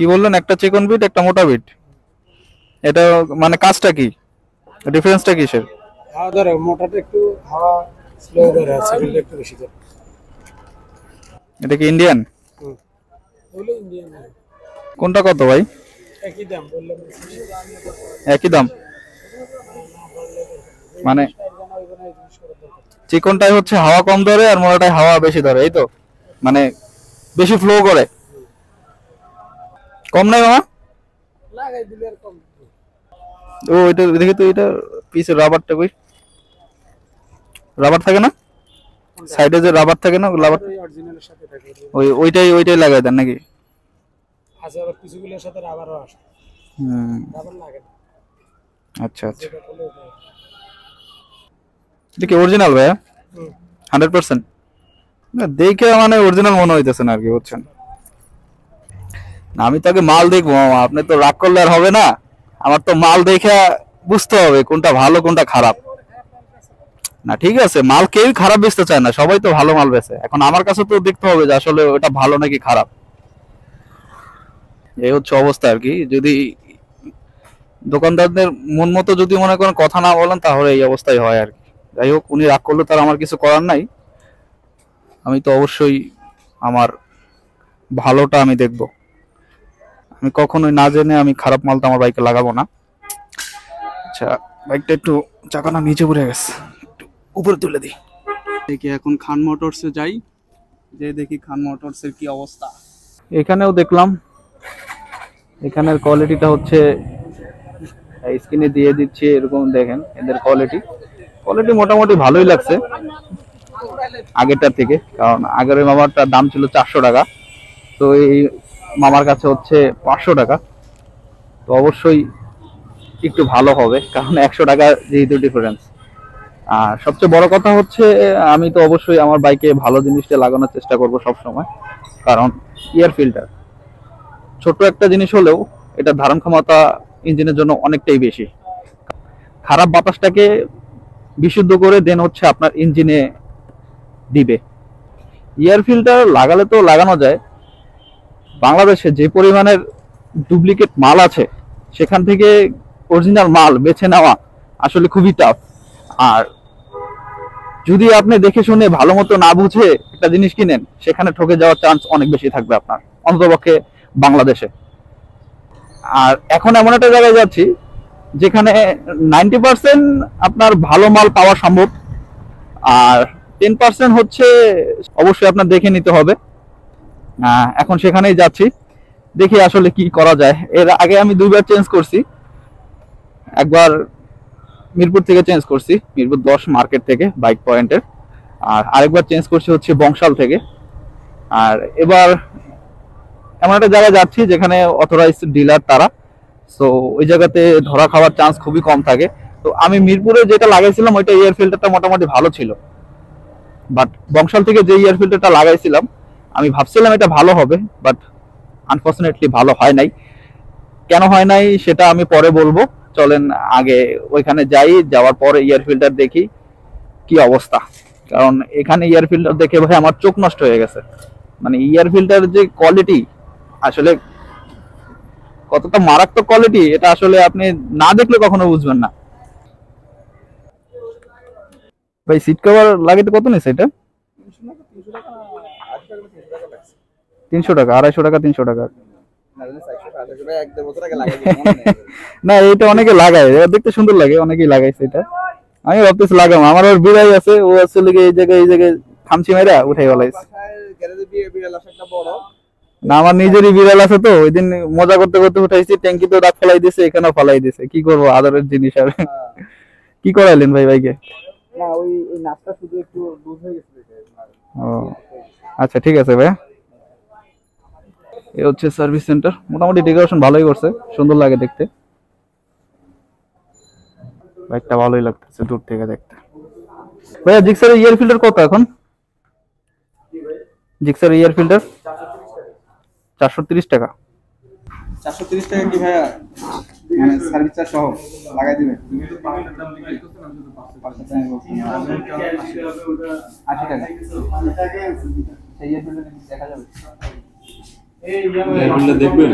কি বললেন? একটা চিকন বিট একটা মোটা বিট, এটা মানে কাজটা কি, ডিফারেন্সটা কিসের? হাওয়া ধরে, মোটাটা একটু হাওয়া স্লো ধরে, সেকেন্ডটা একটু বেশি ধরে। এটা কি ইন্ডিয়ান? ওগুলো ইন্ডিয়ান। কোনটা কত ভাই? একই দাম বললাম। একই দাম মানে চিকনটাই হচ্ছে হাওয়া কম ধরে আর মোটাটাই হাওয়া বেশি ধরে, এই তো? মানে বেশি ফ্লো করে, কম নাই মামা? লাগাই দিলে আর কম। ও এটা দেখি তো, এটা পিসের রাবারটা কই? রাবার থাকে না সাইডে, যে রাবার থাকে না রাবার, ওই অরিজিনালের সাথে থাকে। ওইটাই লাগাই দেন নাকি? আছে আবার কিছুগুলোর সাথে রাবারও আসে। রাবার লাগে না। আচ্ছা আচ্ছা, যেটা বলে ওটা। এটা কি অরিজিনাল ভাইয়া? 100%? না দেখে মানে অরিজিনাল মনে হইতেছে না আর কি, বুঝছেন? না আমি তো আগে মাল দেখবো মামা, আপনি তো রাগ করলে আর হবে না। আমার তো মাল দেখে বুঝতে হবে কোনটা ভালো কোনটা খারাপ। না ঠিক আছে, মাল কেউই খারাপ বেচতে চায় না, সবাই তো ভালো মাল বেচে। এখন আমার কাছে তো দেখতে হবে যে আসলে ওটা ভালো নাকি খারাপ। এই হচ্ছে অবস্থা আর কি। যদি দোকানদারদের মন মতো যদি মনে করেন কথা না বলেন, তাহলে এই অবস্থাই হয় আর কি। যাই হোক, উনি রাগ করলে তার আমার কিছু করার নাই। আমি তো অবশ্যই আমার ভালোটা আমি দেখব। আমি কখনোই না জেনে আমি খারাপ মালটা আমার বাইকে লাগাবো না। আচ্ছা, বাইকটা একটু চাকাটা নিচে পড়ে গেছে, একটু উপরে তুলে দিই। দেখি এখন খান মোটরসে যাই, যে দেখি খান মোটরসের কি অবস্থা। এখানেও দেখলাম, এখানের কোয়ালিটিটা হচ্ছে স্ক্রিনে দিয়ে দিচ্ছে এরকম। দেখেন এদের কোয়ালিটি মোটামুটি ভালোই লাগছে আগেরটার থেকে, কারণ আগের ওই মামারটার দাম ছিল 400 টাকা, তো এই মামার কাছে হচ্ছে 500 টাকা। তো অবশ্যই একটু ভালো হবে, কারণ 100 টাকা যেহেতু ডিফারেন্স। আর সবচেয়ে বড় কথা হচ্ছে, আমি তো অবশ্যই আমার বাইকে ভালো জিনিসটা লাগানোর চেষ্টা করব সব সময়। কারণ এয়ার ফিল্টার ছোট একটা জিনিস হলেও এটা ধারণ ক্ষমতা ইঞ্জিনের জন্য অনেকটাই বেশি। খারাপ বাতাসটাকে বিশুদ্ধ করে দেন হচ্ছে আপনার ইঞ্জিনে দিবে। এয়ার ফিল্টার লাগালে তো লাগানো যায়, বাংলাদেশে যে পরিমাণের ডুপ্লিকেট মাল আছে, সেখান থেকে অরিজিনাল মাল বেছে নেওয়া আসলে খুবই টাফ। আর যদি আপনি দেখে শুনে ভালো মতো না বুঝে একটা জিনিস কিনেন, সেখানে ঠকে যাওয়ার চান্স অনেক বেশি থাকবে আপনার, অন্ততপক্ষে বাংলাদেশে। আর এখন এমন একটা জায়গায় যাচ্ছি যেখানে 90% আপনার ভালো মাল পাওয়া সম্ভব, আর 10% হচ্ছে অবশ্যই আপনার দেখে নিতে হবে। এখন সেখানেই যাচ্ছি, দেখি আসলে কি করা যায়। এর আগে আমি 2বার চেঞ্জ করছি, একবার মিরপুর থেকে চেঞ্জ করছি, মিরপুর 10 মার্কেট থেকে বাইক পয়েন্টের, আর আরেকবার চেঞ্জ করছি হচ্ছে বংশাল থেকে। আর এবার এমন একটা জায়গায় যাচ্ছি যেখানে অথরাইজড ডিলার তারা, সো ওই জায়গাতে ধরা খাওয়ার চান্স খুবই কম থাকে। তো আমি মিরপুরে যেটা লাগাইছিলাম ওইটা এয়ার ফিল্টারটা মোটামুটি ভালো ছিল, বাট বংশাল থেকে যে এয়ার ফিল্টারটা লাগাইছিলাম আমি ভাবছিলাম এটা ভালো হবে, বাট আনফর্চুনেটলি ভালো হয় নাই। কেন হয় নাই সেটা আমি পরে বলবো, চলেন আগে ওইখানে যাই, যাওয়ার পরে এয়ার ফিল্টার দেখি কি অবস্থা। কারণ এখানে এয়ার ফিল্টার দেখে ভাই আমার চোখ নষ্ট হয়ে গেছে। মানে এয়ার ফিল্টার যে কোয়ালিটি, আসলে কতটা মারাত্মক কোয়ালিটি, এটা আসলে আপনি না দেখলে কখনো বুঝবেন না। ভাই সিট কভার লাগাইতে কত নিছে এটা? 300 টাকা, 250 টাকা, 300 টাকা। না এটা অনেকে লাগায়, দেখতে সুন্দর লাগে, অনেকেই লাগাইছে এটা। আমি ভাবতেছি লাগাম, আমার ওর বিড়াই আছে, ও আসলে এই জায়গায় খামচি মেরা উঠাই ফেলাইছে। না আমার নিজেরই বিড়াল আছে, তো ওই দিন মজা করতে করতে উঠাইছি, ট্যাঙ্কি তো দাঁত ফেলাই দিছে, এখানেও ফেলাই দিছে। কি করবো, আদরের জিনিস। আর কি করাইলেন ভাই বাইকে? না ওই নাটটা শুধু একটু লুজ হয়ে গেছে। ও আচ্ছা, ঠিক আছে ভাই। এই হচ্ছে সার্ভিস সেন্টার, মোটামুটি ডেকোরেশন ভালোই করছে, সুন্দর লাগে দেখতে। বাইকটা ভালোই লাগতেছে দূর থেকে দেখতে। ভাইয়া জিক্সার ইয়ার ফিল্টার কত এখন? জিক্সার ইয়ার ফিল্টার 430 টাকা। 430 টাকা কি ভাইয়া, মানে সার্ভিস চার্জ সহ লাগাই দিবেন? 80 টাকা। সেই ইয়ার ফিল্টার দেখা যাবে? দেখবেন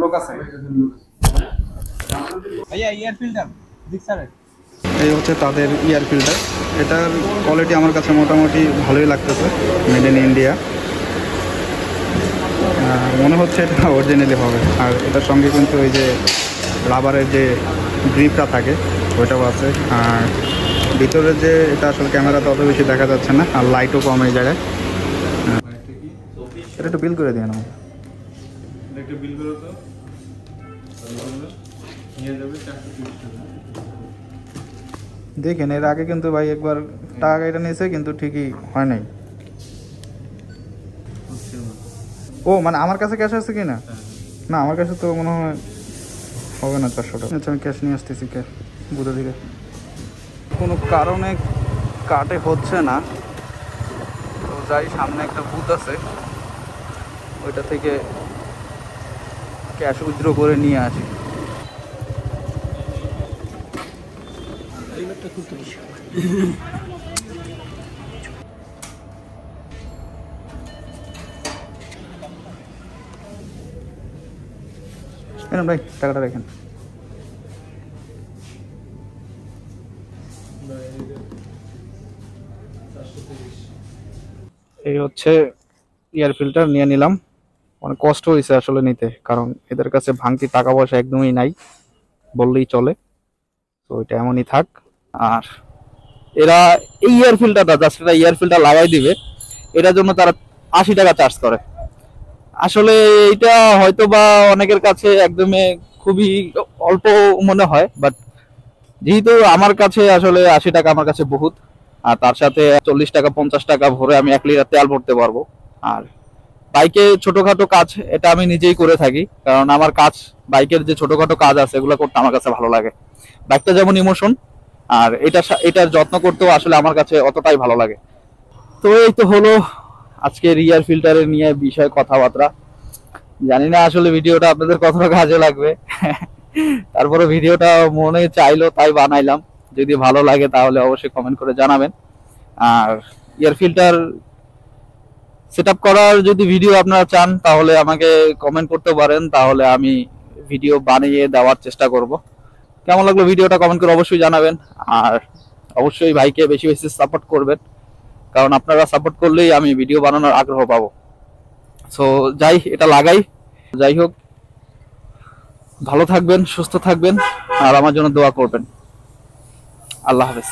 লোক আছে ভাইয়া এয়ার ফিল্টার ডিক্সারের এই হচ্ছে তাদের এয়ার ফিল্টার। এটার কোয়ালিটি আমার কাছে মোটামুটি ভালোই লাগতেছে, মেড ইন ইন্ডিয়া। মনে হচ্ছে এটা অরিজিনালি হবে। আর এটার সঙ্গে কিন্তু ওই যে রাবারের যে গ্রিপটা থাকে ওইটাও আছে। আর ভিতরে যে এটা আসলে ক্যামেরাতে অত বেশি দেখা যাচ্ছে না, আর লাইটও কম এই জায়গায়। এটা একটু বিল করে দিয়ে না, একটু বিল করো তো নিয়ে যাবে 430 টাকা। দেখেন এর আগে কিন্তু ভাই একবার টাকা এটা নিয়েছে কিন্তু ঠিকই হয় নাই। ও মানে আমার কাছে ক্যাশ আছে কি না? না আমার কাছে তো মনে হয় হবে না 400 টাকা। আচ্ছা আমি ক্যাশ নিয়ে আসতেছি, ক্যাশ বুঝে দিকে কোনো কারণে কাটে হচ্ছে না। তো যাই, সামনে একটা বুথ আছে, ওইটা থেকে ক্যাশ উইথড্র করে নিয়ে আসি। ভাই টাকাটা রাখেন। এই হচ্ছে এয়ার ফিল্টার নিয়ে নিলাম। অনেক কষ্ট হয়েছে আসলে নিতে, কারণ এদের কাছে ভাঙতি টাকা পয়সা একদমই নাই বললেই চলে। তো এটা এমনই থাক। আর এরা এই এয়ার ফিল্টারটা জাস্ট এটা এয়ার ফিল্টার লাগাই দিবে, এটার জন্য তারা 80 টাকা চার্জ করে। আসলে এটা হয়তো বা অনেকের কাছে একদমই খুবই অল্প মনে হয়, বাট যেহেতু আমার কাছে আসলে 80 টাকা আমার কাছে বহুত। আর তার সাথে 40 টাকা 50 টাকা ভরে আমি 1 লিটার তেল ভরতে পারবো। আর বাইকে ছোটখাটো কাজ এটা আমি নিজেই করে থাকি, কারণ আমার কাজ বাইকের যে ছোটখাটো কাজ আছে এগুলো করতে আমার কাছে ভালো লাগে। বাইকটা যেমন ইমোশন, আর এটার যত্ন করতেও আসলে আমার কাছে অতটাই ভালো লাগে। তো এই তো হলো আজকে রিয়ার ফিল্টারের নিয়ে বিষয় কথাবার্তা। জানি না আসলে ভিডিওটা আপনাদের কতটা কাজে লাগবে। তারপরে ভিডিওটা মনে চাইলো তাই বানাইলাম। যদি ভালো লাগে তাহলে অবশ্যই কমেন্ট করে জানাবেন। আর এয়ার ফিল্টার সেটআপ করার যদি ভিডিও আপনারা চান তাহলে আমাকে কমেন্ট করতে পারেন, তাহলে আমি ভিডিও বানিয়ে দেওয়ার চেষ্টা করব। কেমন লাগলো ভিডিওটা কমেন্ট করে অবশ্যই জানাবেন। আর অবশ্যই ভাইকে বেশি বেশি সাপোর্ট করবেন, কারণ আপনারা সাপোর্ট করলেই আমি ভিডিও বানানোর আগ্রহ পাবো। সো যাই, এটা লাগাই। যাই হোক, ভালো থাকবেন, সুস্থ থাকবেন, আর আমার জন্য দোয়া করবেন। আল্লাহ হাফেজ।